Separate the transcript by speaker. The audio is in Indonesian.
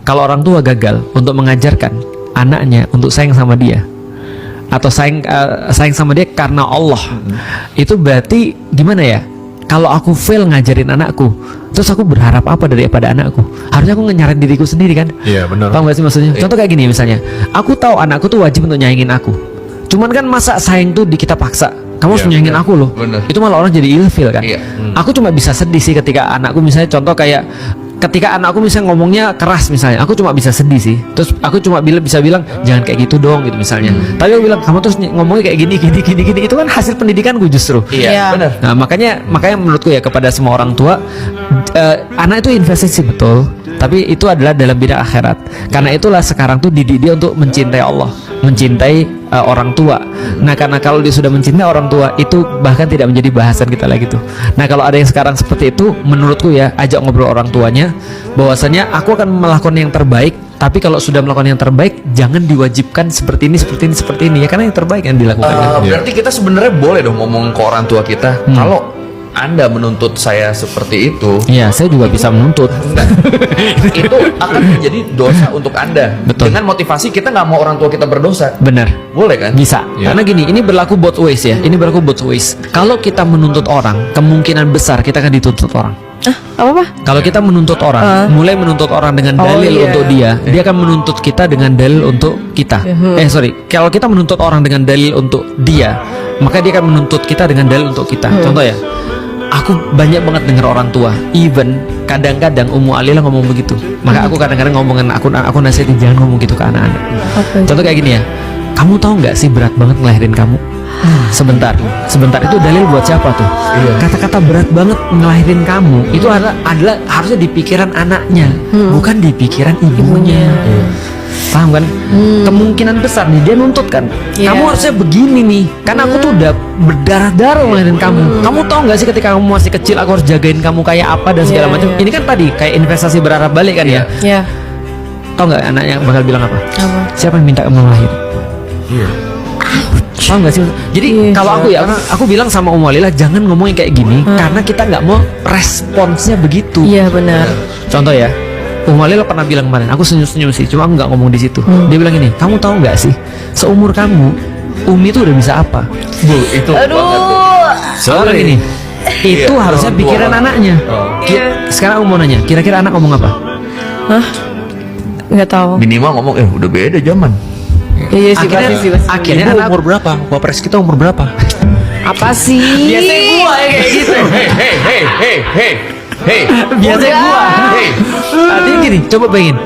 Speaker 1: kalau orang tua gagal untuk mengajarkan anaknya untuk sayang sama dia atau sayang sama dia karena Allah, itu berarti gimana ya? Kalau aku fail ngajarin anakku, terus aku berharap apa daripada anakku? Harusnya aku nyaranin diriku sendiri kan?
Speaker 2: Iya benar.
Speaker 1: Paham gak sih maksudnya? Contoh kayak gini misalnya, aku tahu anakku tuh wajib untuk nyayangin aku. Cuman kan masa sayang tuh kita paksa. Kamu harus nyayangin aku loh.
Speaker 3: Bener.
Speaker 1: Itu malah orang jadi ilfil kan?
Speaker 3: Iya.
Speaker 1: Aku cuma bisa sedih sih ketika anakku misalnya contoh kayak ketika anakku misalnya ngomongnya keras misalnya, aku cuma bisa sedih sih. Terus aku cuma bisa bilang jangan kayak gitu dong gitu misalnya. Tapi aku bilang kamu terus ngomongnya kayak gini. Itu kan hasil pendidikanku justru.
Speaker 3: Iya. Benar.
Speaker 1: Nah makanya menurutku ya kepada semua orang tua, anak itu investasi betul, tapi itu adalah dalam bidang akhirat. Karena itulah sekarang tuh didik dia untuk mencintai Allah, mencintai orang tua. Nah karena kalau dia sudah mencintai orang tua, itu bahkan tidak menjadi bahasan kita lagi tuh. Nah kalau ada yang sekarang seperti itu, menurutku ya ajak ngobrol orang tuanya, bahwasanya aku akan melakukan yang terbaik. Tapi kalau sudah melakukan yang terbaik, jangan diwajibkan seperti ini ya, karena yang terbaik yang dilakukan.
Speaker 3: Berarti kita sebenarnya boleh dong ngomong ke orang tua kita, kalau Anda menuntut saya seperti itu,
Speaker 1: Iya, saya juga bisa menuntut.
Speaker 3: itu akan menjadi dosa untuk Anda.
Speaker 1: Betul.
Speaker 3: Dengan motivasi kita nggak mau orang tua kita berdosa.
Speaker 1: Benar.
Speaker 3: Boleh kan?
Speaker 1: Bisa.
Speaker 2: Iya.
Speaker 1: Karena gini, ini berlaku both ways ya. Ini berlaku both ways. Kalau kita menuntut orang, kemungkinan besar kita akan dituntut orang.
Speaker 4: Apa?
Speaker 1: Kalau kita menuntut orang, mulai menuntut orang dengan dalil
Speaker 4: iya.
Speaker 1: untuk dia akan menuntut kita dengan dalil untuk kita. Kalau kita menuntut orang dengan dalil untuk dia, maka dia akan menuntut kita dengan dalil untuk kita. Contoh ya, aku banyak banget dengar orang tua, even kadang-kadang Ummu Alila ngomong begitu. Maka aku kadang-kadang ngomongin aku nasihatin jangan ngomong gitu ke anak-anak. Contoh kayak gini ya, kamu tahu nggak sih berat banget ngelahirin kamu? Sebentar itu dalil buat siapa tuh? Kata-kata berat banget ngelahirin kamu itu adalah harusnya di pikiran anaknya, bukan di pikiran ibunya. Paham kan? Kemungkinan besar nih dia nuntut kan, kamu harusnya begini nih, karena aku tuh udah berdarah-darah ngelahirin kamu. Kamu tahu nggak sih ketika kamu masih kecil aku harus jagain kamu kayak apa dan segala macam. Ini kan tadi kayak investasi berharap balik kan ya.
Speaker 4: Iya.
Speaker 1: Tahu nggak anaknya bakal bilang apa?
Speaker 4: Apa?
Speaker 1: Siapa yang minta kamu lahir?
Speaker 2: Iya.
Speaker 1: Paham gak sih? Jadi kalau aku ya, aku bilang sama Ummu Alila jangan ngomongin kayak gini, karena kita nggak mau responsnya begitu.
Speaker 4: Iya benar.
Speaker 1: Contoh ya, Ummu Alila pernah bilang kemarin, aku senyum-senyum sih, cuma aku nggak ngomong di situ. Dia bilang gini, kamu tahu nggak sih, seumur kamu, Umi tuh udah bisa apa?
Speaker 3: Itu
Speaker 4: Aduh.
Speaker 1: Soalnya gini, itu harusnya pikiran anaknya. Sekarang aku mau nanya, kira-kira anak ngomong apa?
Speaker 4: Hah? Nggak tahu.
Speaker 3: minimal ngomong udah beda zaman.
Speaker 4: Iya sih pasti.
Speaker 1: Akhirnya
Speaker 2: Ibu
Speaker 1: anak
Speaker 2: umur berapa? Wapres kita umur berapa?
Speaker 4: Apa sih?
Speaker 1: biasanya gua ya kayak gitu.
Speaker 3: Hey.
Speaker 1: Biasanya gua. Artinya gini, coba bayangin,